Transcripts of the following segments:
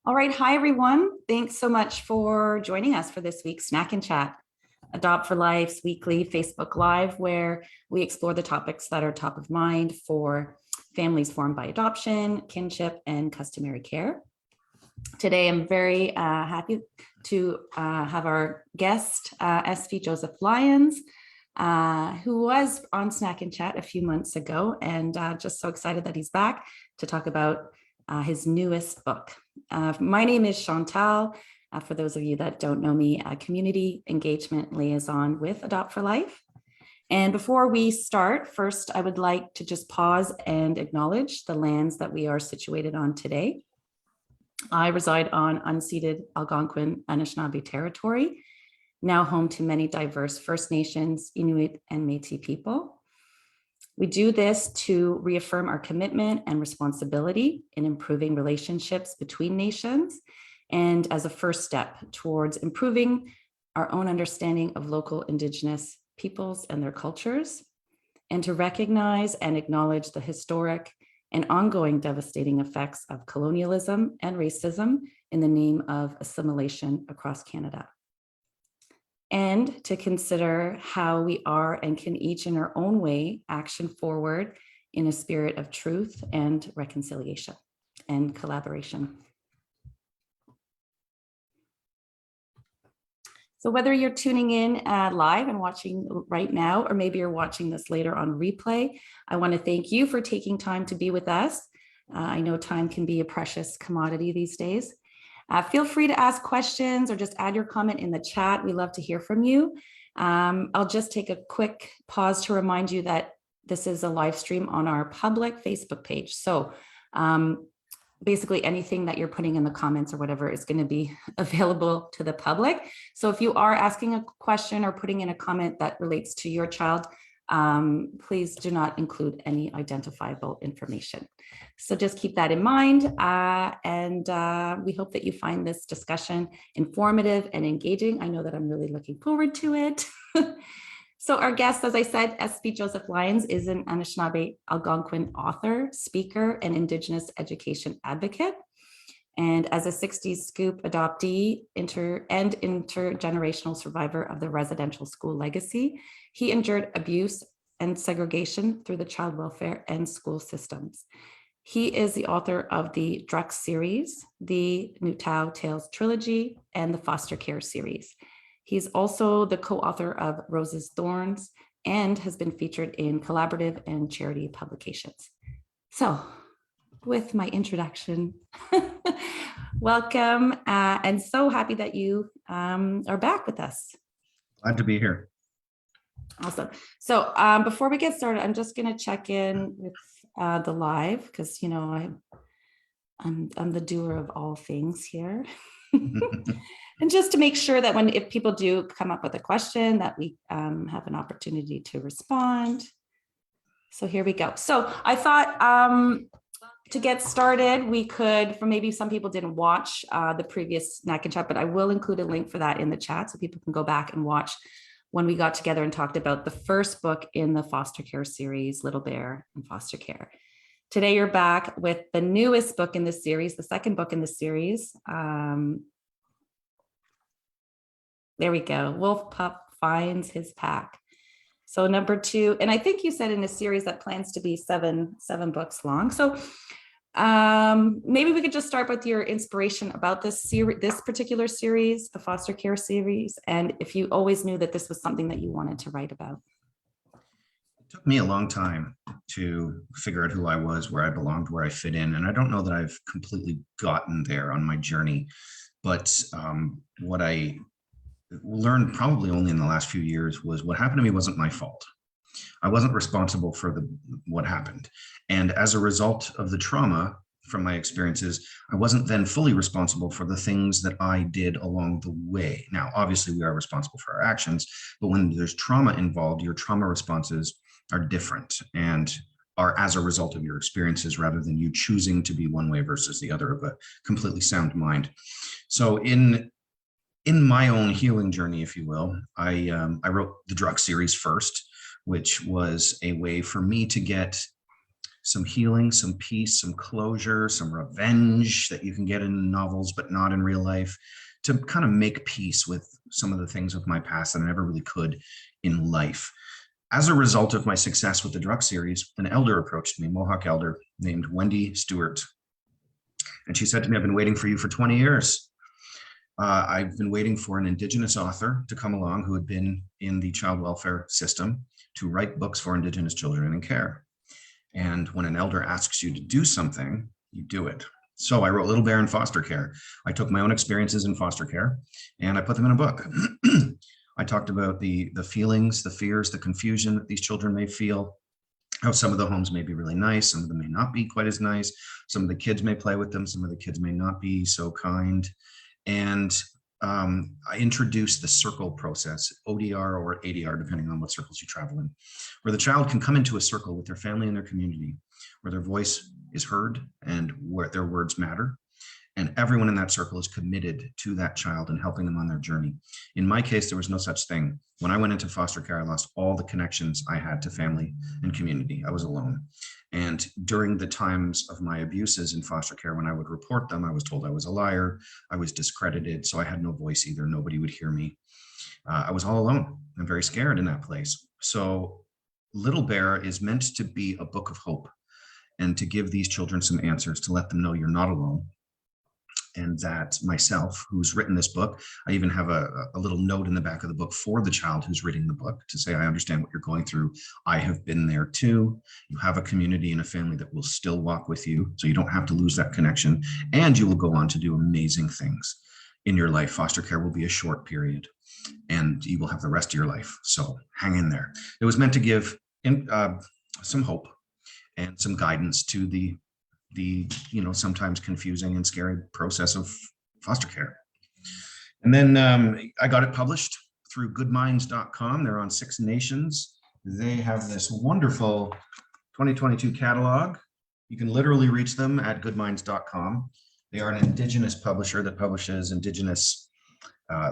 All right. Hi, everyone. Thanks so much for joining us for this week's Snack and Chat, Adopt for Life's weekly Facebook Live, where we explore the topics that are top of mind for families formed by adoption, kinship, and customary care. Today, I'm very happy to have our guest, SV Joseph Lyons, who was on Snack and Chat a few months ago, and just so excited that he's back to talk about his newest book. My name is Chantal. For those of you that don't know me, a community engagement liaison with Adopt for Life. And before we start, first, I would like to just pause and acknowledge the lands that we are situated on today. I reside on unceded Algonquin Anishinaabe territory, now home to many diverse First Nations, Inuit, and Métis people. We do this to reaffirm our commitment and responsibility in improving relationships between nations, and as a first step towards improving our own understanding of local Indigenous peoples and their cultures, and to recognize and acknowledge the historic and ongoing devastating effects of colonialism and racism in the name of assimilation across Canada. And to consider how we are and can each in our own way action forward in a spirit of truth and reconciliation and collaboration. So whether you're tuning in live and watching right now, or maybe you're watching this later on replay, I want to thank you for taking time to be with us. I know time can be a precious commodity these days. Feel free to ask questions or just add your comment in the chat. We love to hear from you. I'll just take a quick pause to remind you that this is a live stream on our public Facebook page. So basically anything that you're putting in the comments or whatever is going to be available to the public. So if you are asking a question or putting in a comment that relates to your child, please do not include any identifiable information. So just keep that in mind. And we hope that you find this discussion informative and engaging. I know that I'm really looking forward to it. So our guest, as I said, SV Joseph Lyons is an Anishinaabe Algonquin author, speaker, and Indigenous education advocate. And as a 60s Scoop adoptee and intergenerational survivor of the residential school legacy, he endured abuse and segregation through the child welfare and school systems. He is the author of the Drux series, the Nutau Tales trilogy, and the foster care series. He's also the co-author of Rose's Thorns and has been featured in collaborative and charity publications. So with my introduction, welcome, and so happy that you are back with us. Glad to be here. Awesome. So before we get started, I'm just going to check in with the live because, you know, I'm the doer of all things here. And just to make sure that if people do come up with a question, that we have an opportunity to respond. So here we go. So I thought to get started, we could, for maybe some people didn't watch the previous Snack and Chat, but I will include a link for that in the chat so people can go back and watch when we got together and talked about the first book in the foster care series, Little Bear and Foster Care. Today, you're back with the newest book in this series, the second book in the series. There we go. Pup Finds His Pack. So number 2, and I think you said in a series that plans to be seven books long. So maybe we could just start with your inspiration about this particular series, the foster care series, and if you always knew that this was something that you wanted to write about. It took me a long time to figure out who I was, where I belonged, where I fit in, and I don't know that I've completely gotten there on my journey, but what I learned probably only in the last few years was what happened to me wasn't my fault. I wasn't responsible for what happened. And as a result of the trauma from my experiences, I wasn't then fully responsible for the things that I did along the way. Now, obviously, we are responsible for our actions, but when there's trauma involved, your trauma responses are different and are as a result of your experiences rather than you choosing to be one way versus the other of a completely sound mind. So in my own healing journey, if you will, I wrote the Drug series first, which was a way for me to get some healing, some peace, some closure, some revenge that you can get in novels, but not in real life, to kind of make peace with some of the things of my past that I never really could in life. As a result of my success with the Druk series, an elder approached me, Mohawk elder named Wendy Stewart. And she said to me, I've been waiting for you for 20 years. I've been waiting for an Indigenous author to come along who had been in the child welfare system to write books for Indigenous children in care. And when an elder asks you to do something, you do it. So I wrote Little Bear in Foster Care. I took my own experiences in foster care and I put them in a book. I talked about the feelings, the fears, the confusion that these children may feel, how some of the homes may be really nice, some of them may not be quite as nice, some of the kids may play with them, some of the kids may not be so kind. And I introduced the circle process, ODR or ADR, depending on what circles you travel in, where the child can come into a circle with their family and their community, where their voice is heard and where their words matter. And everyone in that circle is committed to that child and helping them on their journey. In my case, there was no such thing. When I went into foster care, I lost all the connections I had to family and community. I was alone. And during the times of my abuses in foster care, when I would report them, I was told I was a liar. I was discredited. So I had no voice either. Nobody would hear me. I was all alone. I'm very scared in that place. So Little Bear is meant to be a book of hope and to give these children some answers, to let them know you're not alone. And that myself, who's written this book, I even have a little note in the back of the book for the child who's reading the book to say, I understand what you're going through. I have been there too. You have a community and a family that will still walk with you. So you don't have to lose that connection. And you will go on to do amazing things in your life. Foster care will be a short period and you will have the rest of your life. So hang in there. It was meant to give some hope and some guidance to the sometimes confusing and scary process of foster care. And then I got it published through goodminds.com. They're on 6 nations. They have this wonderful 2022 catalog. You can literally reach them at goodminds.com. They are an Indigenous publisher that publishes Indigenous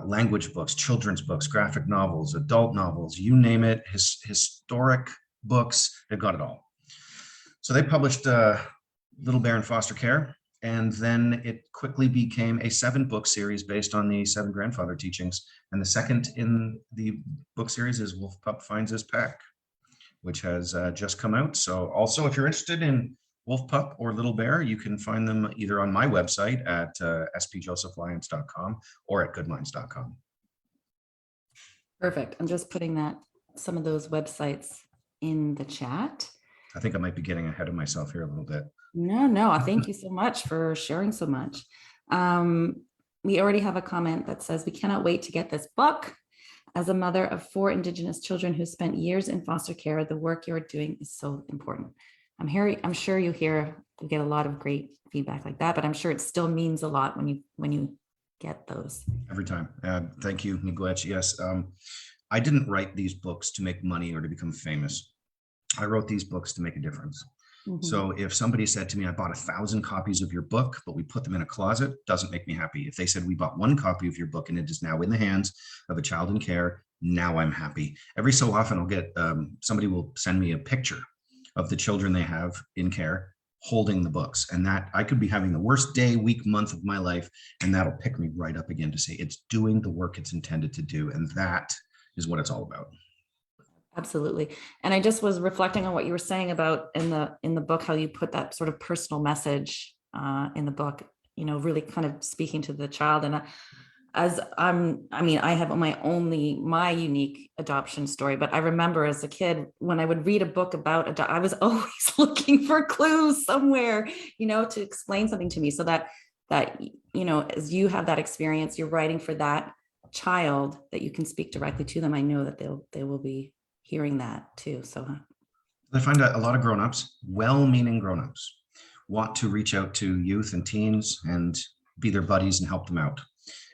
language books, children's books, graphic novels, adult novels, you name it, historic books. They've got it all. So they published Little Bear in Foster Care, and then it quickly became a 7-book series based on the 7 grandfather teachings. And the second in the book series is Pup Finds His Pack, which has just come out. So also, if you're interested in Wolf Pup or Little Bear, you can find them either on my website at spjosephlyons.com or at goodminds.com. Perfect. I'm just putting some of those websites in the chat. I think I might be getting ahead of myself here a little bit. No, thank you so much for sharing so much. We already have a comment that says, we cannot wait to get this book. As a mother of 4 Indigenous children who spent years in foster care, the work you're doing is so important. I'm sure you get a lot of great feedback like that, but I'm sure it still means a lot when you get those. Every time. Thank you, Miigwech. Yes, I didn't write these books to make money or to become famous. I wrote these books to make a difference. Mm-hmm. So if somebody said to me, I bought 1,000 copies of your book, but we put them in a closet, doesn't make me happy. If they said we bought 1 copy of your book and it is now in the hands of a child in care, now I'm happy. Every so often I'll get, somebody will send me a picture of the children they have in care holding the books. And that I could be having the worst day, week, month of my life. And that'll pick me right up again to say it's doing the work it's intended to do. And that is what it's all about. Absolutely. And I just was reflecting on what you were saying about in the book, how you put that sort of personal message in the book, really kind of speaking to the child. And I have my unique adoption story, but I remember as a kid, when I would read a book about I was always looking for clues somewhere, to explain something to me, so that as you have that experience, you're writing for that child, that you can speak directly to them. I know that they will be hearing that too. So I find a lot of grownups, well-meaning grownups, want to reach out to youth and teens and be their buddies and help them out.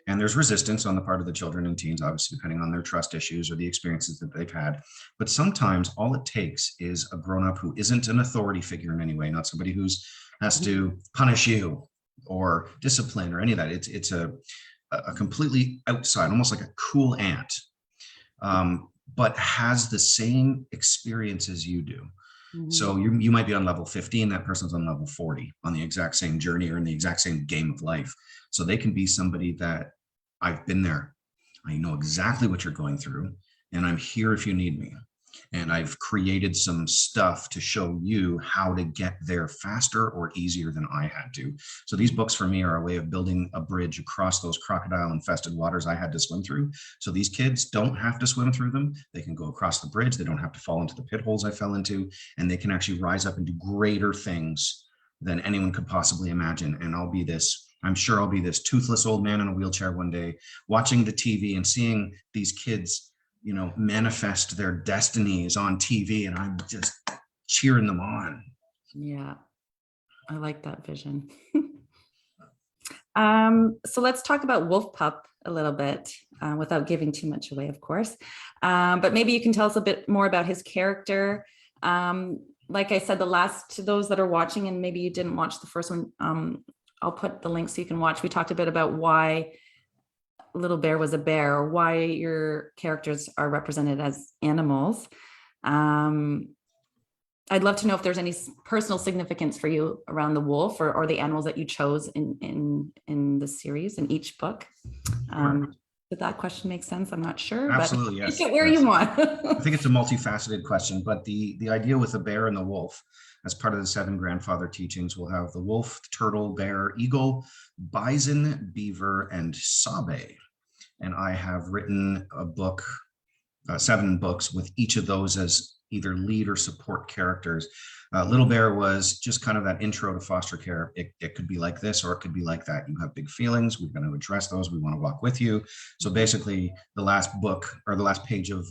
And there's resistance on the part of the children and teens, obviously, depending on their trust issues or the experiences that they've had. But sometimes all it takes is a grown-up who isn't an authority figure in any way, not somebody who's has to punish you or discipline or any of that. It's a completely outside, almost like a cool aunt, but has the same experience as you do. Mhm. So you might be on level 15, that person's on level 40 on the exact same journey or in the exact same game of life. So they can be somebody that I've been there. I know exactly what you're going through, and I'm here if you need me. And I've created some stuff to show you how to get there faster or easier than I had to. So these books for me are a way of building a bridge across those crocodile infested waters I had to swim through. So these kids don't have to swim through them. They can go across the bridge. They don't have to fall into the pit holes I fell into, and they can actually rise up and do greater things than anyone could possibly imagine. And I'm sure I'll be this toothless old man in a wheelchair one day, watching the TV and seeing these kids, manifest their destinies on TV, and I'm just cheering them on. Yeah, I like that vision. So let's talk about Wolf Pup a little bit, without giving too much away, of course. But maybe you can tell us a bit more about his character. Like I said, to those that are watching, and maybe you didn't watch the first one, I'll put the link so you can watch. We talked a bit about why Little Bear was a bear, or why your characters are represented as animals. I'd love to know if there's any personal significance for you around the wolf or the animals that you chose in the series, in each book. Did that question make sense? I'm not sure. Absolutely, but yes. Take it where you want. I think it's a multifaceted question, but the idea with the bear and the wolf, as part of the 7 grandfather teachings, we'll have the wolf, turtle, bear, eagle, bison, beaver, and sabe. And I have written a book, 7 books with each of those as either lead or support characters. Little Bear was just kind of that intro to foster care. It could be like this, or it could be like that. You have big feelings. We're going to address those. We want to walk with you. So basically, the last book, or the last page of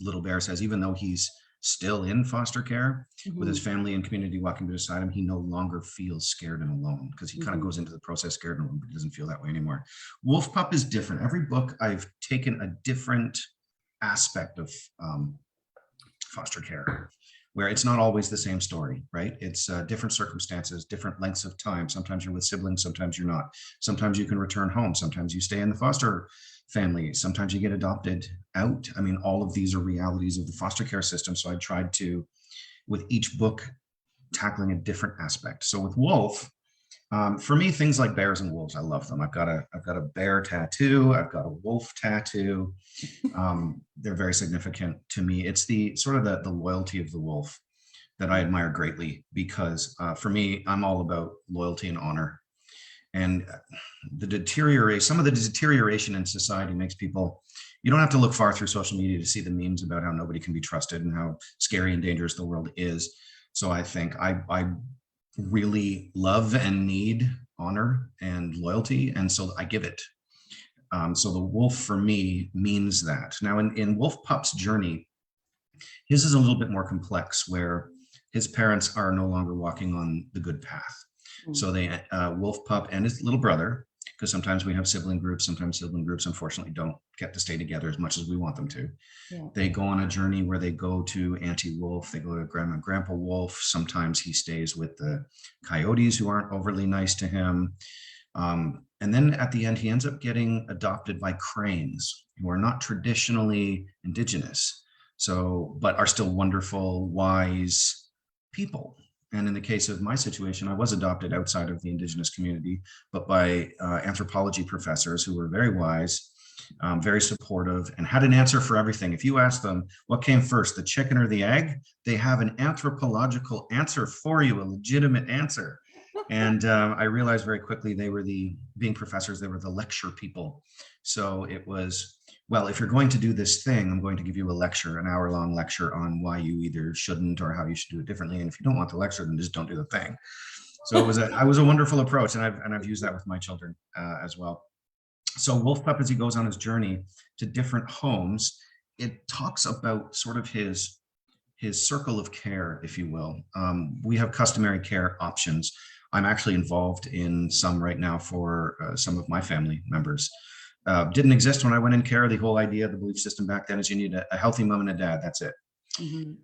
Little Bear says, even though he's still in foster care with his family and community walking beside him, he no longer feels scared and alone, because he kind of goes into the process scared and alone, but he doesn't feel that way anymore. Wolf Pup is different. Every book I've taken a different aspect of foster care, where it's not always the same story, right? It's different circumstances, different lengths of time. Sometimes you're with siblings, sometimes you're not. Sometimes you can return home. Sometimes you stay in the foster family. Sometimes you get adopted out. I mean, all of these are realities of the foster care system. So I tried to, with each book, tackling a different aspect. So with Wolf, for me, things like bears and wolves, I love them. I've got a bear tattoo. I've got a wolf tattoo. They're very significant to me. It's the sort of the loyalty of the wolf that I admire greatly, because for me, I'm all about loyalty and honor. And some of the deterioration in society makes people, you don't have to look far through social media to see the memes about how nobody can be trusted and how scary and dangerous the world is. So I think I really love and need honor and loyalty, and so I give it. So the wolf for me means that. Now in Wolf Pup's journey, his is a little bit more complex, where his parents are no longer walking on the good path. So they, Wolf Pup and his little brother, because sometimes we have sibling groups, sometimes sibling groups unfortunately don't get to stay together as much as we want them to. Yeah. They go on a journey where they go to Auntie Wolf, they go to Grandma and Grandpa Wolf. Sometimes he stays with the coyotes who aren't overly nice to him. And then at the end, he ends up getting adopted by cranes, who are not traditionally indigenous, but are still wonderful, wise people. And in the case of my situation, I was adopted outside of the Indigenous community, but by anthropology professors who were very wise, very supportive, and had an answer for everything. If you ask them what came first, the chicken or the egg, they have an anthropological answer for you, a legitimate answer. And I realized very quickly being professors, they were the lecture people. So it was, well, if you're going to do this thing, I'm going to give you a lecture, an hour-long lecture on why you either shouldn't or how you should do it differently. And if you don't want the lecture, then just don't do the thing. So it was a wonderful approach, and I've used that with my children as well. So Wolf Pup, as he goes on his journey to different homes, it talks about sort of his circle of care, if you will. We have customary care options. I'm actually involved in some right now for some of my family members. Didn't exist when I went in care. The whole idea, the belief system back then is you need a healthy mom and a dad, that's it.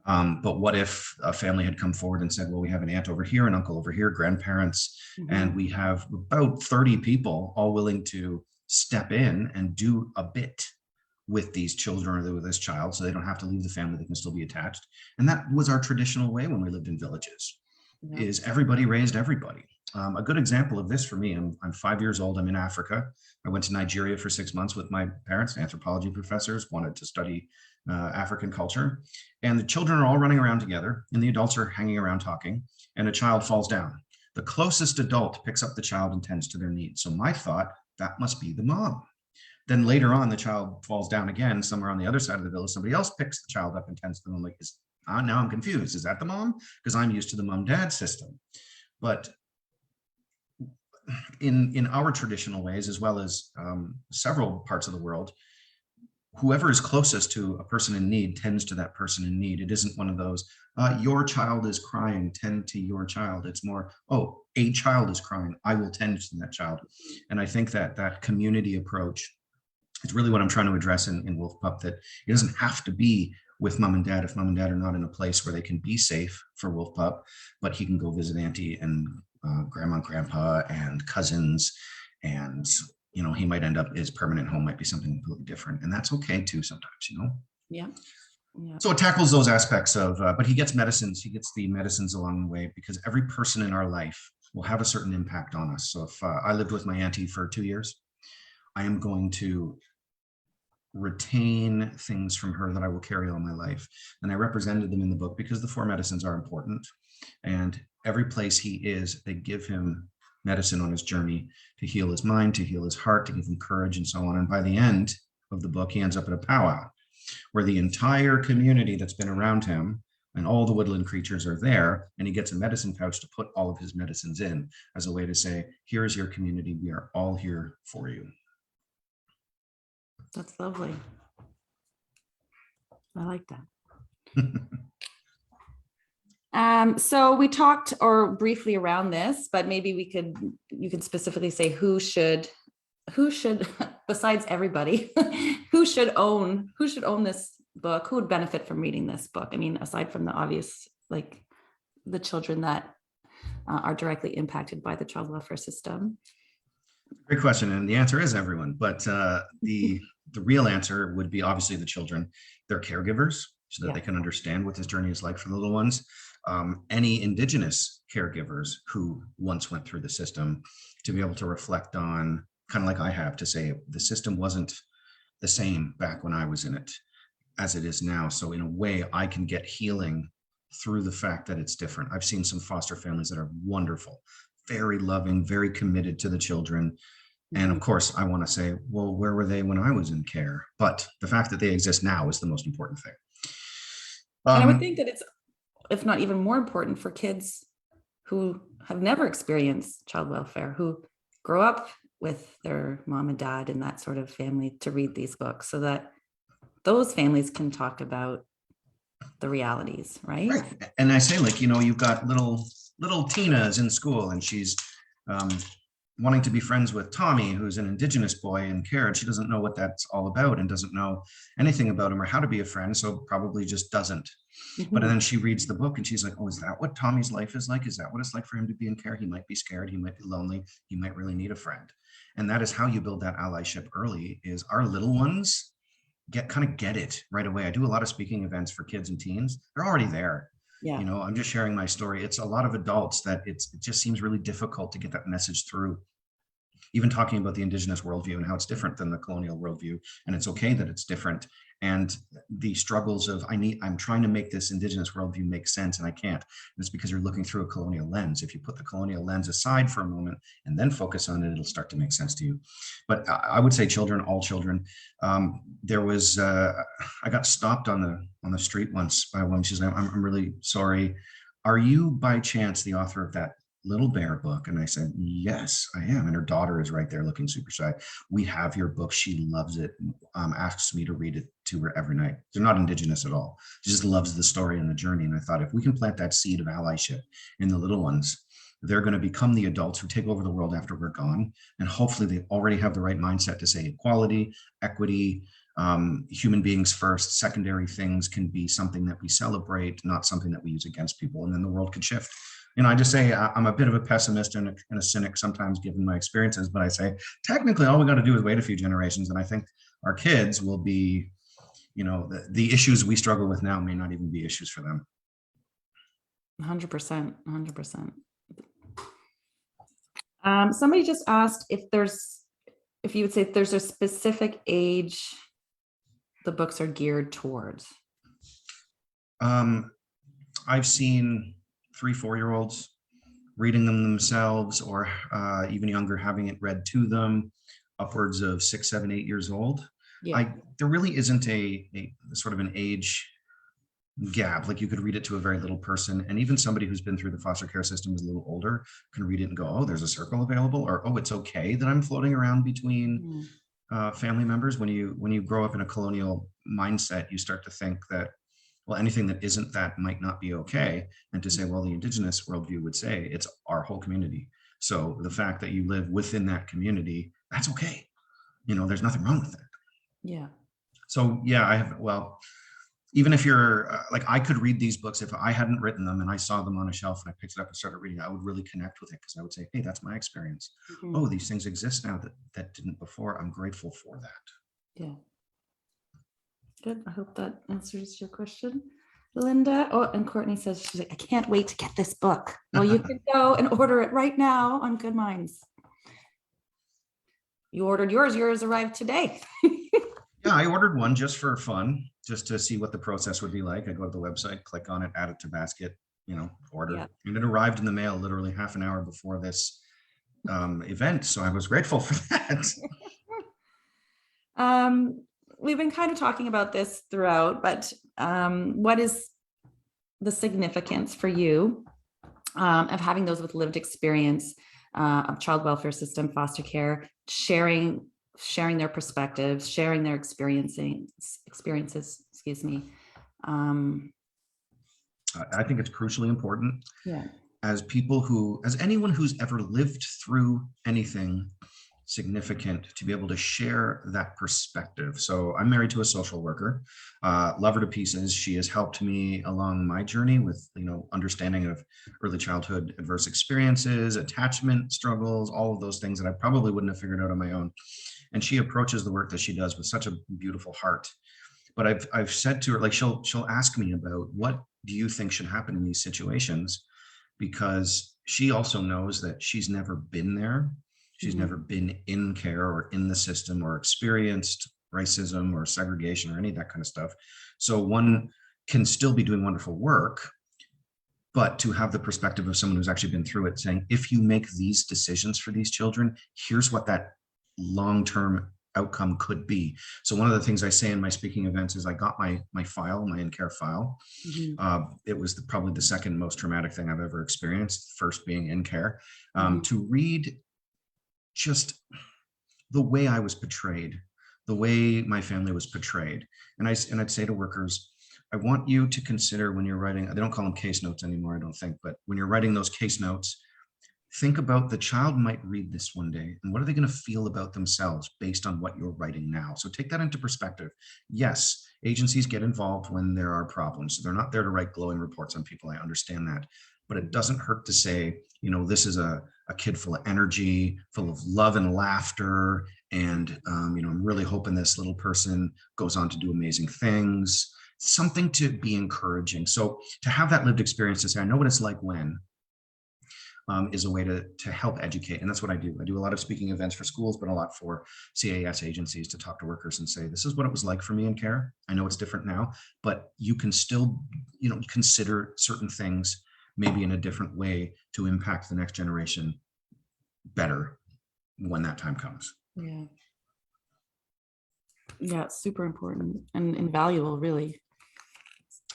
But what if a family had come forward and said, well, we have an aunt over here, an uncle over here, grandparents, and we have about 30 people all willing to step in and do a bit with these children or with this child, so they don't have to leave the family, they can still be attached. And that was our traditional way when we lived in villages, is everybody raised everybody. A good example of this for me, I'm 5 years old, I'm in Africa. I went to Nigeria for 6 months with my parents, anthropology professors, wanted to study African culture. And the children are all running around together and the adults are hanging around talking, and a child falls down. The closest adult picks up the child and tends to their needs. So my thought, that must be the mom. Then later on, the child falls down again somewhere on the other side of the village. Somebody else picks the child up and tends to them. Like, now I'm confused. Is that the mom? Because I'm used to the mom-dad system. But in our traditional ways, as well as several parts of the world, whoever is closest to a person in need tends to that person in need. It isn't one of those, your child is crying, tend to your child. It's more, oh, a child is crying, I will tend to that child. And I think that that community approach is really what I'm trying to address in Wolf Pup, that it doesn't have to be with mom and dad if mom and dad are not in a place where they can be safe for Wolf Pup, but he can go visit auntie and grandma and grandpa and cousins, and he might end up, his permanent home might be something completely different, and that's okay too sometimes. Yeah. So it tackles those aspects of, but he gets medicines, he gets the medicines along the way, because every person in our life will have a certain impact on us. So if I lived with my auntie for 2 years, I am going to retain things from her that I will carry all my life. And I represented them in the book because the 4 medicines are important. And every place he is, they give him medicine on his journey to heal his mind, to heal his heart, to give him courage, and so on. And by the end of the book, he ends up at a powwow where the entire community that's been around him and all the woodland creatures are there, and he gets a medicine pouch to put all of his medicines in as a way to say, here's your community, we are all here for you. That's lovely. I like that. So we talked or briefly around this, but maybe you could specifically say who should besides everybody, who should own this book, who would benefit from reading this book? I mean, aside from the obvious, like the children that are directly impacted by the child welfare system. Great question, and the answer is everyone, but the real answer would be obviously the children, their caregivers, so that they can understand what this journey is like for the little ones. Any Indigenous caregivers who once went through the system, to be able to reflect on, kind of like I have, to say the system wasn't the same back when I was in it as it is now. So in a way, I can get healing through the fact that it's different. I've seen some foster families that are wonderful, very loving, very committed to the children. And of course, I want to say, well, where were they when I was in care? But the fact that they exist now is the most important thing. And I would think that it's, if not even more important, for kids who have never experienced child welfare, who grow up with their mom and dad in that sort of family, to read these books so that those families can talk about the realities, right? And I say, like, you've got little Tina's in school, and she's wanting to be friends with Tommy, who's an Indigenous boy in care, and she doesn't know what that's all about and doesn't know anything about him or how to be a friend, so probably just doesn't. But then she reads the book and she's like, oh, is that what Tommy's life is like? Is that what it's like for him to be in care? He might be scared, he might be lonely, he might really need a friend. And that is how you build that allyship early, is our little ones get it right away. I do a lot of speaking events for kids and teens. They're already there. Yeah. I'm just sharing my story. It's a lot of adults that it just seems really difficult to get that message through. Even talking about the Indigenous worldview and how it's different than the colonial worldview, and it's okay that it's different, and the struggles of I'm trying to make this Indigenous worldview make sense, and I can't. And it's because you're looking through a colonial lens. If you put the colonial lens aside for a moment and then focus on it, it'll start to make sense to you. But I would say children, all children. There was I got stopped on the street once by a woman. She's like, I'm really sorry. Are you by chance the author of that Little Bear book? And I said, yes, I am. And her daughter is right there looking super shy. We have your book. She loves it. Asks me to read it to her every night. They're not Indigenous at all. She just loves the story and the journey. And I thought, if we can plant that seed of allyship in the little ones, they're going to become the adults who take over the world after we're gone. And hopefully they already have the right mindset to say equality, equity, human beings first. Secondary things can be something that we celebrate, not something that we use against people. And then the world could shift. I just say I'm a bit of a pessimist and a cynic sometimes, given my experiences, but I say technically all we got to do is wait a few generations, and I think our kids will be, the issues we struggle with now may not even be issues for them. 100%, 100%. Somebody just asked if you would say if there's a specific age the books are geared towards. I've seen 3-4-year-olds reading them themselves, or even younger, having it read to them, upwards of 6, 7, 8 years old. Yeah. There really isn't a sort of an age gap. Like, you could read it to a very little person, and even somebody who's been through the foster care system is a little older can read it and go, oh, there's a circle available, or oh, it's okay that I'm floating around between family members. When you grow up in a colonial mindset, you start to think that, well, anything that isn't that might not be okay. And to say, well, the Indigenous worldview would say it's our whole community. So the fact that you live within that community, that's okay. There's nothing wrong with that. Yeah. So yeah, even if you're like, I could read these books if I hadn't written them and I saw them on a shelf and I picked it up and started reading, I would really connect with it, because I would say, hey, that's my experience. Mm-hmm. Oh, these things exist now that didn't before. I'm grateful for that. Yeah. Good. I hope that answers your question, Linda. Oh, and Courtney says, she's like, I can't wait to get this book. Well, you can go and order it right now on Good Minds. You ordered yours. Yours arrived today. Yeah, I ordered one just for fun, just to see what the process would be like. I go to the website, click on it, add it to basket, order. Yeah. And it arrived in the mail literally half an hour before this event. So I was grateful for that. We've been kind of talking about this throughout, but what is the significance for you of having those with lived experience of child welfare system, foster care, sharing their perspectives, sharing their experiences, excuse me. I think it's crucially important. Yeah. As anyone who's ever lived through anything significant, to be able to share that perspective. So I'm married to a social worker, love her to pieces. She has helped me along my journey with, understanding of early childhood adverse experiences, attachment struggles, all of those things that I probably wouldn't have figured out on my own. And she approaches the work that she does with such a beautiful heart. But I've said to her, like, she'll ask me about, what do you think should happen in these situations? Because she also knows that she's never been there. She's never been in care or in the system or experienced racism or segregation or any of that kind of stuff. So one can still be doing wonderful work, but to have the perspective of someone who's actually been through it, saying, if you make these decisions for these children, here's what that long-term outcome could be. So one of the things I say in my speaking events is, I got my file, my in-care file. It was probably the second most traumatic thing I've ever experienced, first being in care, to read just the way I was portrayed, the way my family was portrayed. And I'd say to workers, I want you to consider, when you're writing, they don't call them case notes anymore, I don't think, but when you're writing those case notes, think about, the child might read this one day, and what are they going to feel about themselves based on what you're writing now? So take that into perspective. Yes, agencies get involved when there are problems. They're not there to write glowing reports on people. I understand that. But it doesn't hurt to say, this is a kid full of energy, full of love and laughter. And, I'm really hoping this little person goes on to do amazing things. Something to be encouraging. So to have that lived experience, to say, I know what it's like when, is a way to help educate. And that's what I do. I do a lot of speaking events for schools, but a lot for CAS agencies, to talk to workers and say, this is what it was like for me in care. I know it's different now, but you can still, consider certain things maybe in a different way to impact the next generation better when that time comes. Yeah. Yeah, it's super important and invaluable, really.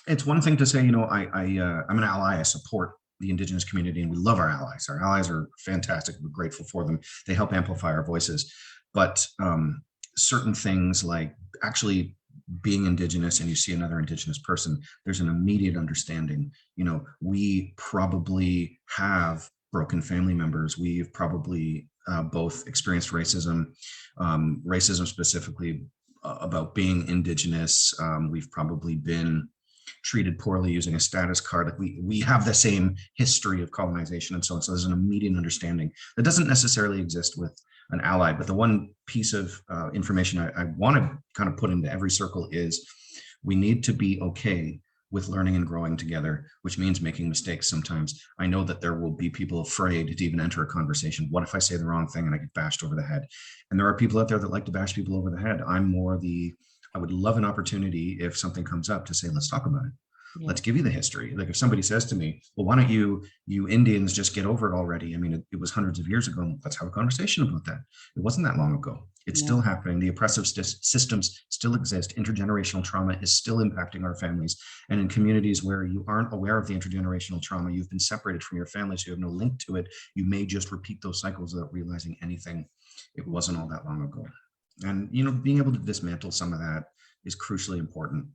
It's one thing to say, I'm an ally, I support the Indigenous community, and we love our allies. Our allies are fantastic. We're grateful for them. They help amplify our voices. But certain things, like actually being Indigenous and you see another Indigenous person, there's an immediate understanding. We probably have broken family members. We've probably both experienced racism, racism specifically about being Indigenous. We've probably been treated poorly using a status card. Like we have the same history of colonization and so on. So there's an immediate understanding that doesn't necessarily exist with an ally. But the one piece of information I want to kind of put into every circle is we need to be okay with learning and growing together, which means making mistakes sometimes. I know that there will be people afraid to even enter a conversation. What if I say the wrong thing and I get bashed over the head? And there are people out there that like to bash people over the head. I would love an opportunity if something comes up to say, let's talk about it. Yeah. Let's give you the history. Like if somebody says to me, well, why don't you Indians just get over it already? I mean, it was hundreds of years ago. Let's have a conversation about that. It wasn't that long ago. It's still happening. The oppressive systems still exist. Intergenerational trauma is still impacting our families. And in communities where you aren't aware of the intergenerational trauma, you've been separated from your family, so you have no link to it. You may just repeat those cycles without realizing anything. It wasn't all that long ago. And, being able to dismantle some of that is crucially important.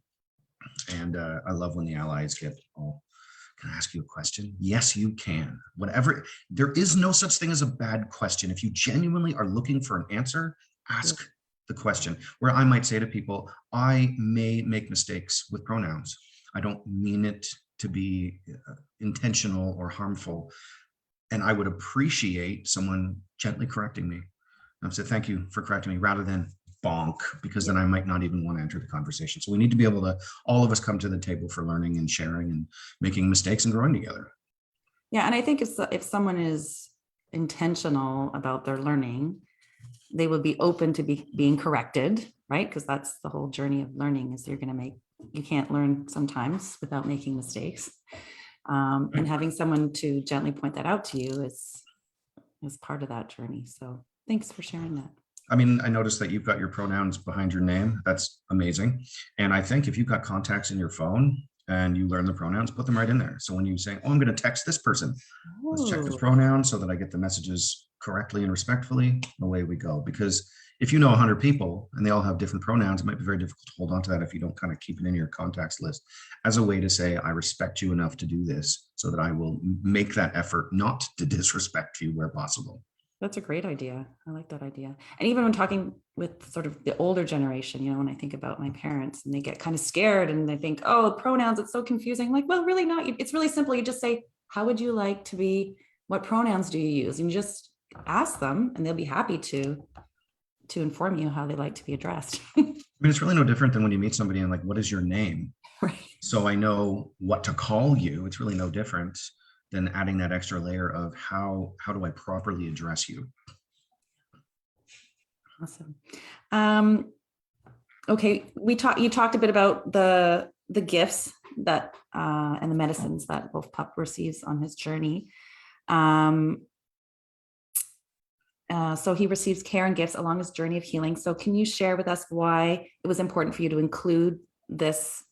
And I love when the allies get, oh, can I ask you a question? Yes, you can. Whatever. There is no such thing as a bad question. If you genuinely are looking for an answer, ask the question. Where I might say to people, I may make mistakes with pronouns. I don't mean it to be intentional or harmful. And I would appreciate someone gently correcting me. I would say, thank you for correcting me, rather than bonk, because then I might not even want to enter the conversation. So we need to be able to, all of us, come to the table for learning and sharing and making mistakes and growing together. Yeah. And I think if someone is intentional about their learning, they would be open to being corrected, right? Because that's the whole journey of learning, is you can't learn sometimes without making mistakes. And having someone to gently point that out to you is part of that journey. So thanks for sharing that. I mean, I noticed that you've got your pronouns behind your name. That's amazing. And I think if you've got contacts in your phone and you learn the pronouns, put them right in there. So when you say, oh, I'm going to text this person, let's check this pronoun so that I get the messages correctly and respectfully, away we go. Because if you know 100 people and they all have different pronouns, it might be very difficult to hold on to that if you don't kind of keep it in your contacts list as a way to say, I respect you enough to do this, so that I will make that effort not to disrespect you where possible. That's a great idea. I like that idea. And even when talking with sort of the older generation, when I think about my parents and they get kind of scared and they think, oh, pronouns, it's so confusing. I'm like, well, really not. It's really simple. You just say, how would you like to be, what pronouns do you use? And you just ask them and they'll be happy to inform you how they like to be addressed. I mean, it's really no different than when you meet somebody and like, what is your name? Right. So I know what to call you. It's really no different than adding that extra layer of how do I properly address you? Awesome. Okay, you talked a bit about the gifts that and the medicines that Wolf Pup receives on his journey. So he receives care and gifts along his journey of healing. So can you share with us why it was important for you to include those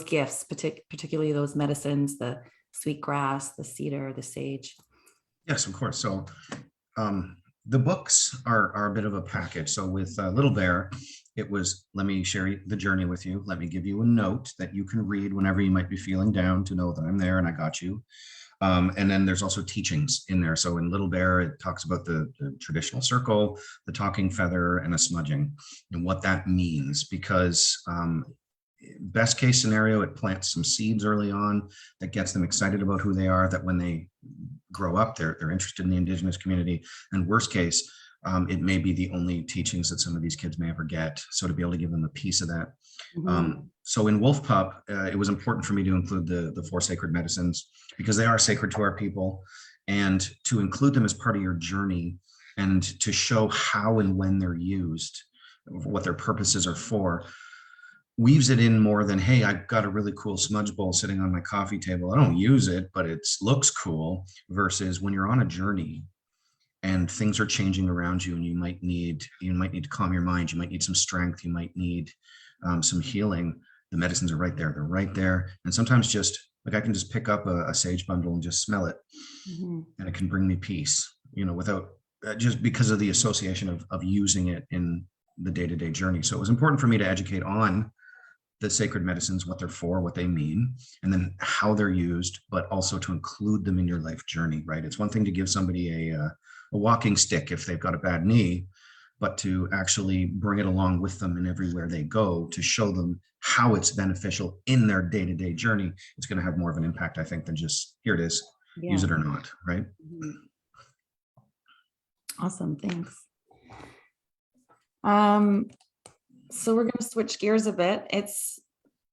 gifts, particularly those medicines, the sweetgrass, the cedar, the sage? Yes, of course. So the books are a bit of a package. So with Little Bear, it was, let me share the journey with you. Let me give you a note that you can read whenever you might be feeling down, to know that I'm there and I got you. And then there's also teachings in there. So in Little Bear, it talks about the traditional circle, the talking feather, and a smudging, and what that means. Because best case scenario, it plants some seeds early on that gets them excited about who they are, that when they grow up, they're interested in the Indigenous community. And worst case, it may be the only teachings that some of these kids may ever get. So to be able to give them a piece of that. Mm-hmm. So in Wolf Pup, it was important for me to include the 4 sacred medicines, because they are sacred to our people, and to include them as part of your journey and to show how and when they're used, what their purposes are for, weaves it in more than, hey, I've got a really cool smudge bowl sitting on my coffee table. I don't use it, but it looks cool, versus when you're on a journey and things are changing around you and you might need to calm your mind. You might need some strength. You might need some healing. The medicines are right there. They're right there. And sometimes just like I can just pick up a sage bundle and just smell it, mm-hmm. and it can bring me peace, without just because of the association of using it in the day-to-day journey. So it was important for me to educate on the sacred medicines, what they're for, what they mean, and then how they're used, but also to include them in your life journey, right? It's one thing to give somebody a walking stick if they've got a bad knee, but to actually bring it along with them and everywhere they go, to show them how it's beneficial in their day-to-day journey. It's going to have more of an impact, I think, than just, here it is, use it or not, right? Awesome, thanks. So we're going to switch gears a bit. It's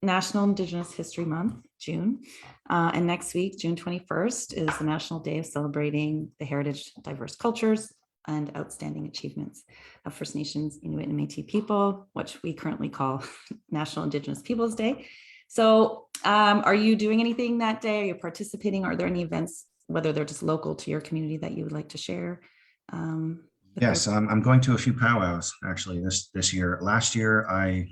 National Indigenous History Month, June. And next week, June 21st, is the National Day of celebrating the heritage, diverse cultures, and outstanding achievements of First Nations, Inuit, and Métis people, which we currently call National Indigenous Peoples Day. So are you doing anything that day? Are you participating? Are there any events, whether they're just local to your community, that you would like to share? Yes, I'm going to a few powwows actually this year. Last year, I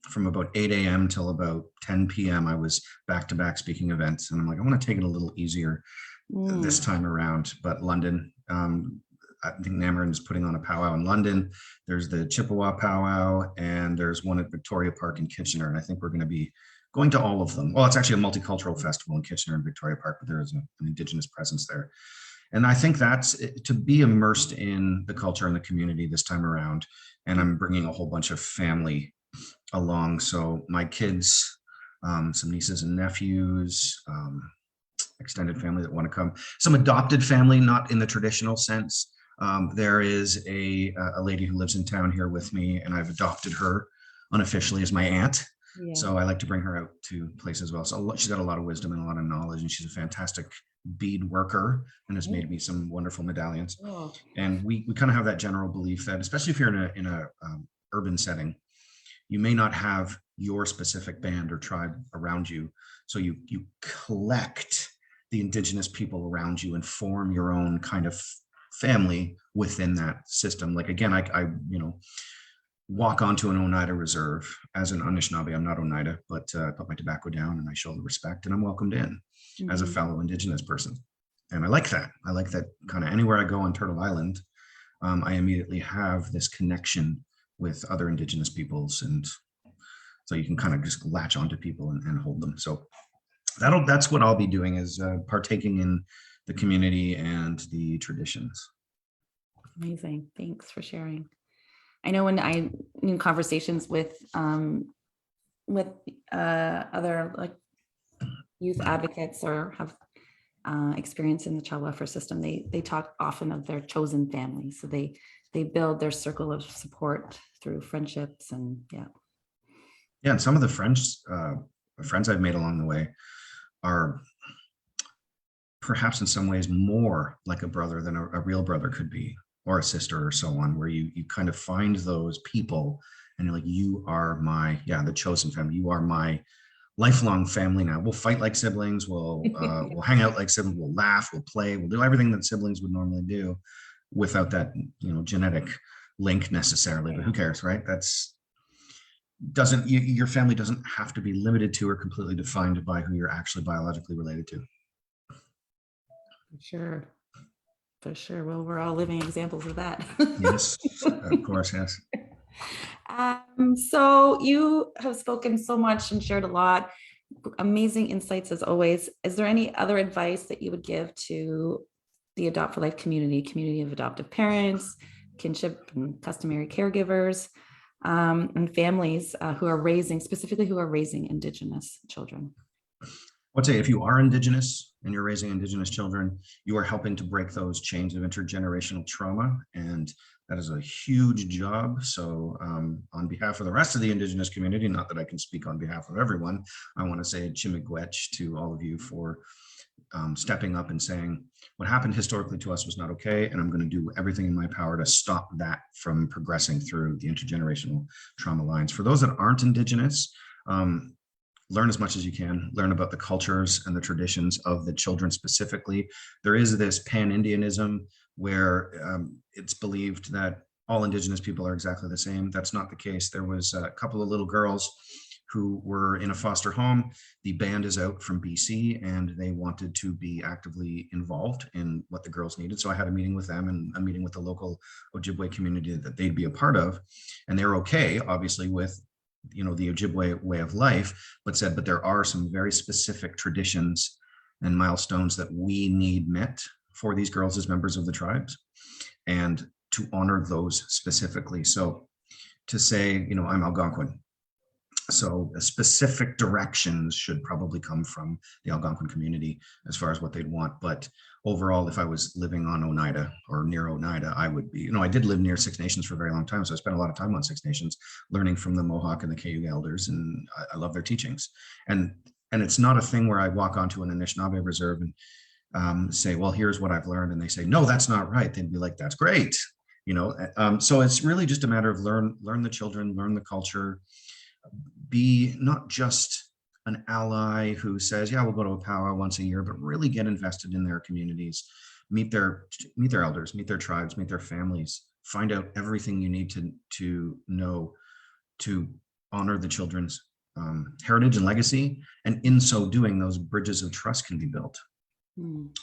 from about 8 a.m. till about 10 p.m. I was back-to-back speaking events, and I'm like, I want to take it a little easier this time around. But London, I think Namarine is putting on a powwow in London. There's the Chippewa powwow, and there's one at Victoria Park in Kitchener, and I think we're going to be going to all of them. Well, it's actually a multicultural festival in Kitchener and Victoria Park, but there is an Indigenous presence there. And I think that's to be immersed in the culture and the community this time around. And I'm bringing a whole bunch of family along. So my kids, some nieces and nephews, extended family that want to come, some adopted family, not in the traditional sense. There is a lady who lives in town here with me, and I've adopted her unofficially as my aunt. Yeah. So I like to bring her out to places as well. So she's got a lot of wisdom and a lot of knowledge, and she's a fantastic bead worker and has made me some wonderful medallions. Oh. And we kind of have that general belief that, especially if you're in a urban setting, you may not have your specific band or tribe around you. So you collect the Indigenous people around you and form your own kind of family within that system. Like, again, I walk onto an Oneida reserve as an Anishinaabe. I'm not Oneida, but I put my tobacco down and I show the respect, and I'm welcomed in as a fellow Indigenous person. And I like that. I like that kind of anywhere I go on Turtle Island, I immediately have this connection with other Indigenous peoples. And so you can kind of just latch onto people and hold them. So that's what I'll be doing, is partaking in the community and the traditions. Amazing. Thanks for sharing. I know when I in conversations with other like youth advocates or have experience in the child welfare system, they talk often of their chosen family. So they build their circle of support through friendships and yeah. And some of the friends I've made along the way are perhaps in some ways more like a brother than a real brother could be, or a sister or so on, where you kind of find those people and you're like, you are the chosen family. You are my lifelong family now. We'll fight like siblings. We'll hang out like siblings. We'll laugh, we'll play, we'll do everything that siblings would normally do without that, genetic link necessarily, but who cares, right? Your family doesn't have to be limited to or completely defined by who you're actually biologically related to. For sure. Well, we're all living examples of that. Yes, of course, yes. So you have spoken so much and shared a lot. Amazing insights as always. Is there any other advice that you would give to the Adopt for Life community of adoptive parents, kinship and customary caregivers, and families who are raising Indigenous children? I'd say if you are Indigenous and you're raising Indigenous children, you are helping to break those chains of intergenerational trauma, and that is a huge job. So on behalf of the rest of the Indigenous community, not that I can speak on behalf of everyone, I want to say Chimigwech to all of you for stepping up and saying, what happened historically to us was not okay, and I'm going to do everything in my power to stop that from progressing through the intergenerational trauma lines. For those that aren't Indigenous, learn as much as you can, learn about the cultures and the traditions of the children specifically. There is this pan-Indianism where it's believed that all Indigenous people are exactly the same. That's not the case. There was a couple of little girls who were in a foster home. The band is out from BC and they wanted to be actively involved in what the girls needed. So I had a meeting with them and a meeting with the local Ojibwe community that they'd be a part of. And they're okay, obviously, with the Ojibwe way of life, but there are some very specific traditions and milestones that we need met for these girls as members of the tribes, and to honor those specifically. So to say, I'm Algonquin, So specific directions should probably come from the Algonquin community as far as what they'd want. But overall, if I was living on Oneida or near Oneida, I would be, I did live near Six Nations for a very long time. So I spent a lot of time on Six Nations, learning from the Mohawk and the Cayuga elders. And I love their teachings. And it's not a thing where I walk onto an Anishinaabe reserve and say, well, here's what I've learned. And they say, no, that's not right. They'd be like, that's great. So it's really just a matter of learn the children, learn the culture, be not just an ally who says, yeah, we'll go to a powwow once a year, but really get invested in their communities, meet their elders, meet their tribes, meet their families, find out everything you need to know to honor the children's heritage and legacy. And in so doing, those bridges of trust can be built.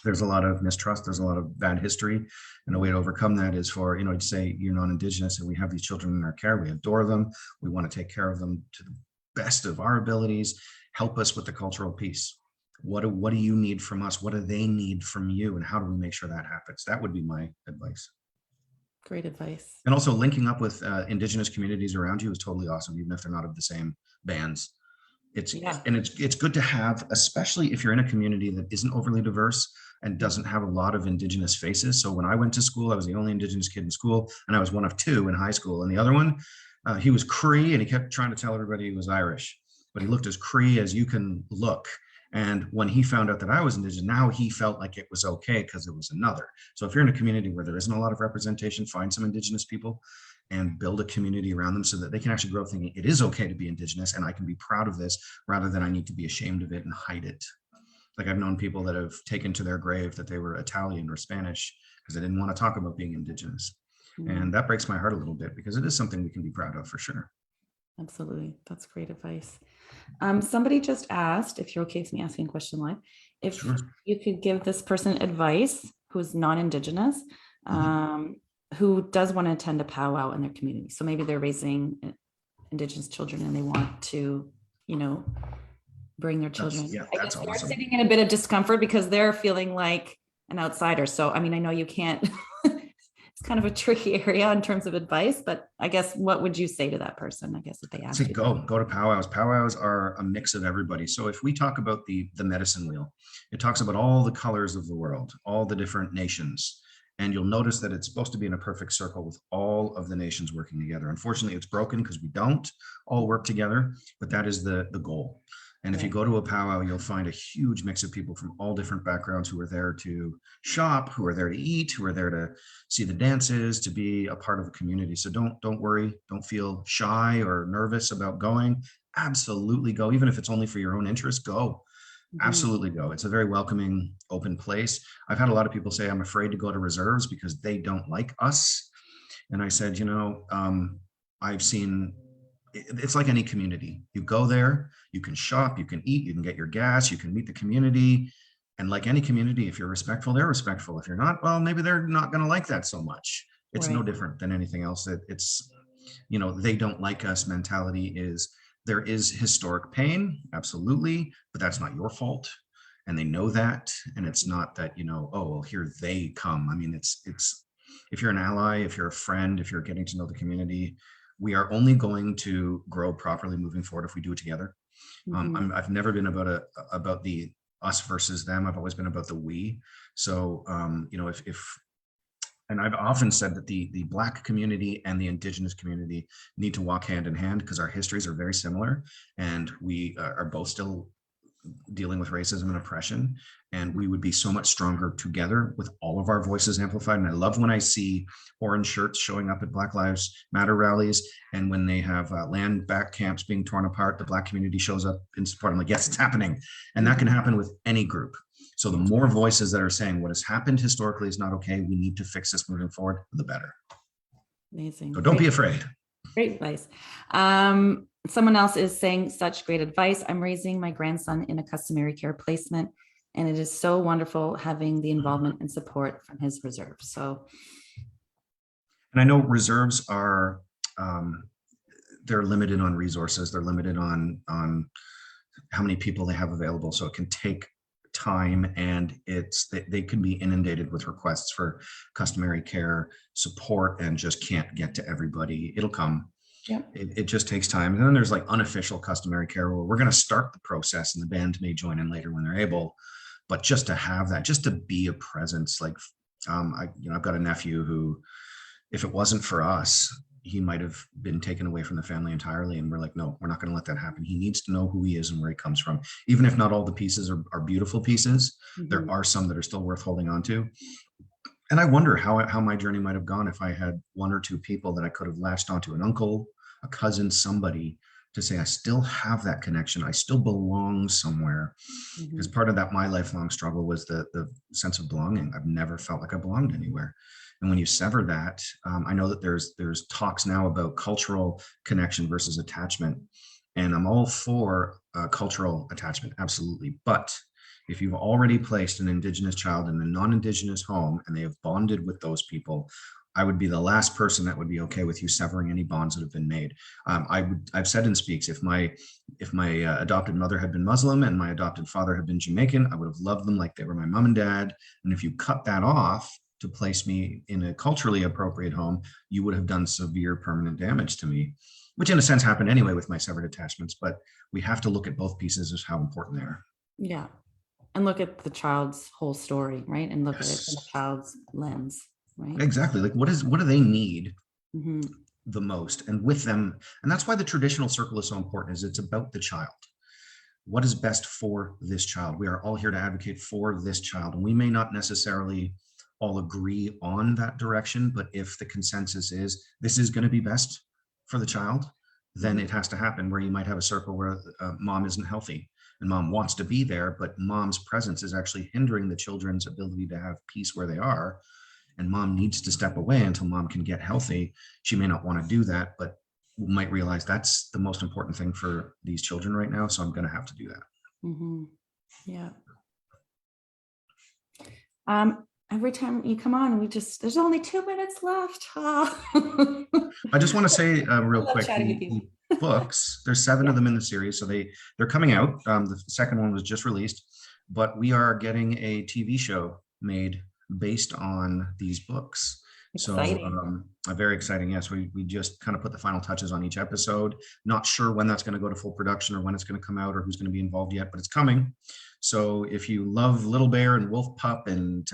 There's a lot of mistrust. There's a lot of bad history. And a way to overcome that is for, to say you're non-Indigenous and we have these children in our care. We adore them. We want to take care of them to the best of our abilities. Help us with the cultural piece. What do you need from us? What do they need from you? And how do we make sure that happens? That would be my advice. Great advice. And also linking up with Indigenous communities around you is totally awesome, even if they're not of the same bands. It's good to have, especially if you're in a community that isn't overly diverse and doesn't have a lot of Indigenous faces. So when I went to school, I was the only Indigenous kid in school, and I was one of two in high school. And the other one, he was Cree, and he kept trying to tell everybody he was Irish, but he looked as Cree as you can look. And when he found out that I was Indigenous, now he felt like it was okay because it was another. So if you're in a community where there isn't a lot of representation, find some Indigenous people and build a community around them so that they can actually grow up thinking it is okay to be Indigenous and I can be proud of this rather than I need to be ashamed of it and hide it. Like I've known people that have taken to their grave that they were Italian or Spanish because they didn't want to talk about being Indigenous. And that breaks my heart a little bit because it is something we can be proud of for sure. Absolutely. That's great advice. Somebody just asked, if you're okay with me asking a question live, if you could give this person advice who's non-Indigenous, who does want to attend a powwow in their community. So maybe they're raising Indigenous children and they want to, bring their children. I guess they're sitting in a bit of discomfort because they're feeling like an outsider. So, I mean, I know you can't, it's kind of a tricky area in terms of advice, but I guess what would you say to that person? I guess if they ask you. Go to powwows. Powwows are a mix of everybody. So if we talk about the medicine wheel, it talks about all the colors of the world, all the different nations. And you'll notice that it's supposed to be in a perfect circle with all of the nations working together. Unfortunately, it's broken because we don't all work together, but that is the goal. And if you go to a powwow, you'll find a huge mix of people from all different backgrounds who are there to shop, who are there to eat, who are there to see the dances, to be a part of a community. So don't worry, don't feel shy or nervous about going. Absolutely go, even if it's only for your own interest, go. Absolutely go. It's a very welcoming, open place. I've had a lot of people say, I'm afraid to go to reserves because they don't like us. And I said, I've seen, it's like any community. You go there, you can shop, you can eat, you can get your gas, you can meet the community. And like any community, if you're respectful, they're respectful. If you're not, well, maybe they're not going to like that so much. It's no different than anything else. It's, they don't like us mentality is, there is historic pain, absolutely, but that's not your fault. And they know that. And it's not that, oh, well, here they come. I mean, it's if you're an ally, if you're a friend, if you're getting to know the community, we are only going to grow properly moving forward if we do it together. I've never been about the us versus them. I've always been about the we. So, and I've often said that the Black community and the Indigenous community need to walk hand in hand because our histories are very similar and we are both still dealing with racism and oppression. And we would be so much stronger together with all of our voices amplified. And I love when I see orange shirts showing up at Black Lives Matter rallies. And when they have land back camps being torn apart, the Black community shows up in support. I'm like, yes, it's happening. And that can happen with any group. So the more voices that are saying what has happened historically is not okay, we need to fix this moving forward, the better. Amazing. So don't be afraid. Great advice. Someone else is saying such great advice. I'm raising my grandson in a customary care placement, and it is so wonderful having the involvement and support from his reserve. So, and I know reserves are they're limited on resources. They're limited on how many people they have available. So it can take time, and they can be inundated with requests for customary care support and just can't get to everybody. It'll come. Yep. It just takes time. And then there's like unofficial customary care where we're going to start the process and the band may join in later when they're able. But just to have that, just to be a presence, like I've got a nephew who, if it wasn't for us, he might have been taken away from the family entirely. And we're like, no, we're not going to let that happen. He needs to know who he is and where he comes from. Even if not all the pieces are beautiful pieces, there are some that are still worth holding on to. And I wonder how my journey might have gone if I had one or two people that I could have latched onto, an uncle, a cousin, somebody, to say, I still have that connection. I still belong somewhere. Because part of that, my lifelong struggle was the sense of belonging. I've never felt like I belonged anywhere. And when you sever that, I know that there's talks now about cultural connection versus attachment. And I'm all for cultural attachment, absolutely. But if you've already placed an Indigenous child in a non-Indigenous home and they have bonded with those people, I would be the last person that would be okay with you severing any bonds that have been made. I've said in Speaks, if my adopted mother had been Muslim and my adopted father had been Jamaican, I would have loved them like they were my mom and dad. And if you cut that off to place me in a culturally appropriate home, you would have done severe permanent damage to me, which in a sense happened anyway with my severed attachments. But we have to look at both pieces as how important they are. Yeah. And look at the child's whole story, right? And look at it from the child's lens, right? Exactly. Like what do they need the most? And with them, and that's why the traditional circle is so important, is it's about the child. What is best for this child? We are all here to advocate for this child. And we may not necessarily all agree on that direction, but if the consensus is this is going to be best for the child, then it has to happen. Where you might have a circle where mom isn't healthy and mom wants to be there, but mom's presence is actually hindering the children's ability to have peace where they are. And mom needs to step away until mom can get healthy. She may not want to do that, but we might realize that's the most important thing for these children right now. So I'm going to have to do that. Yeah. Every time you come on, there's only 2 minutes left. I just want to say real quick, the books, there's 7 of them in the series. So they're coming out. The second one was just released, but we are getting a TV show made based on these books. Exciting. So very exciting. Yes, we just kind of put the final touches on each episode. Not sure when that's going to go to full production or when it's going to come out or who's going to be involved yet, but it's coming. So if you love Little Bear and Wolf Pup and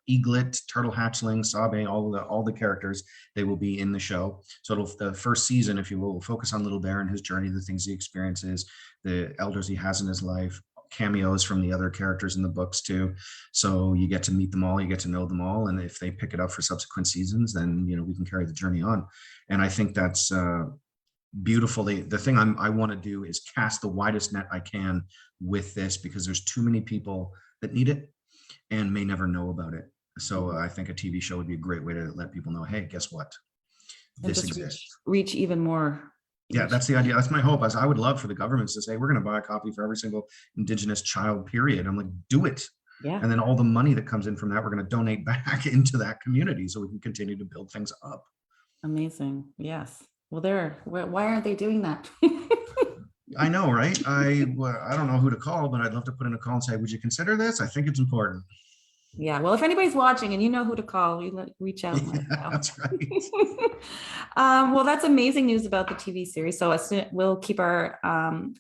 Eaglet, Turtle Hatchling, Sabe, all the characters, they will be in the show. So the first season, if you will focus on Little Bear and his journey, the things he experiences, the elders he has in his life, cameos from the other characters in the books too. So you get to meet them all, you get to know them all. And if they pick it up for subsequent seasons, then, we can carry the journey on. And I think that's beautiful. The thing I want to do is cast the widest net I can with this, because there's too many people that need it and may never know about it. So I think a TV show would be a great way to let people know, hey, guess what? This exists. Reach even more. Yeah, that's the idea. That's my hope. As I would love for the governments to say, we're going to buy a copy for every single Indigenous child, period. I'm like, do it. Yeah. And then all the money that comes in from that, we're going to donate back into that community so we can continue to build things up. Amazing. Yes. Well, why aren't they doing that? I know, right? I don't know who to call, but I'd love to put in a call and say, would you consider this? I think it's important. Yeah. Well, if anybody's watching and you know who to call, reach out. Yeah, that's right. Well, that's amazing news about the TV series. So we'll keep our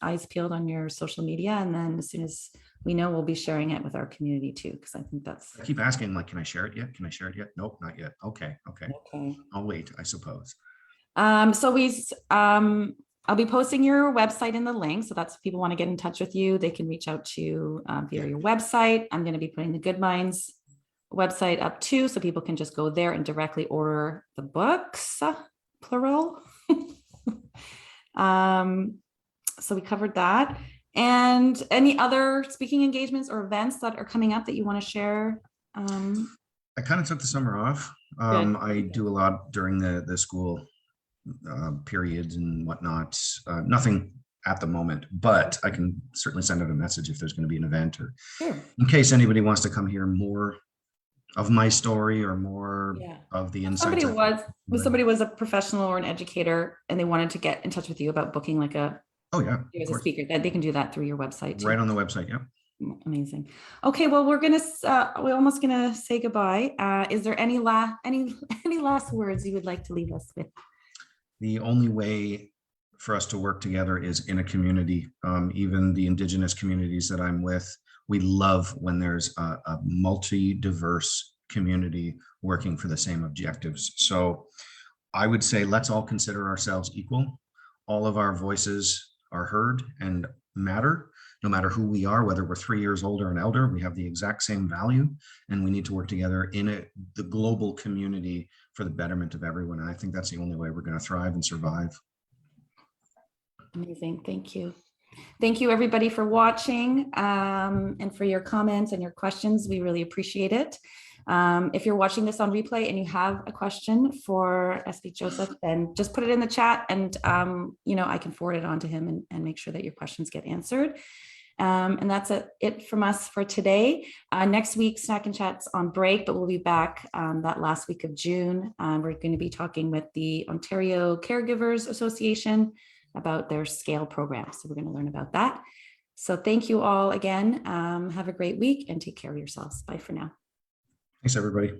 eyes peeled on your social media. And then as soon as we know, we'll be sharing it with our community too. Because I think I keep asking, like, can I share it yet? Can I share it yet? Nope, not yet. Okay. I'll wait, I suppose. I'll be posting your website in the link. So that's if people want to get in touch with you, they can reach out to via your website. I'm going to be putting the Good Minds website up too, so people can just go there and directly order the books, plural. So we covered that. And any other speaking engagements or events that are coming up that you want to share? I kind of took the summer off. I do a lot during the school periods and whatnot. Nothing at the moment, but I can certainly send out a message if there's going to be an event, or in case anybody wants to come hear more of my story or more of the insights. Somebody was a professional or an educator and they wanted to get in touch with you about booking like a speaker, that they can do that through your website too. Right on the website. Amazing. Okay, well, we're almost gonna say goodbye. Is there any last words you would like to leave us with? the only way for us to work together is in a community. Even the Indigenous communities that I'm with, we love when there's a multi-diverse community working for the same objectives. So I would say let's all consider ourselves equal. All of our voices are heard and matter, no matter who we are, whether we're 3 years old or an elder. We have the exact same value, and we need to work together in the global community for the betterment of everyone. And I think that's the only way we're going to thrive and survive. Amazing. Thank you. Thank you, everybody, for watching and for your comments and your questions. We really appreciate it. If you're watching this on replay and you have a question for SB Joseph, then just put it in the chat, and I can forward it on to him and make sure that your questions get answered. And that's it from us for today. Next week, Snack and Chat's on break, but we'll be back that last week of June. We're going to be talking with the Ontario Caregivers Association about their scale program. So we're going to learn about that. So thank you all again. Have a great week and take care of yourselves. Bye for now. Thanks, everybody.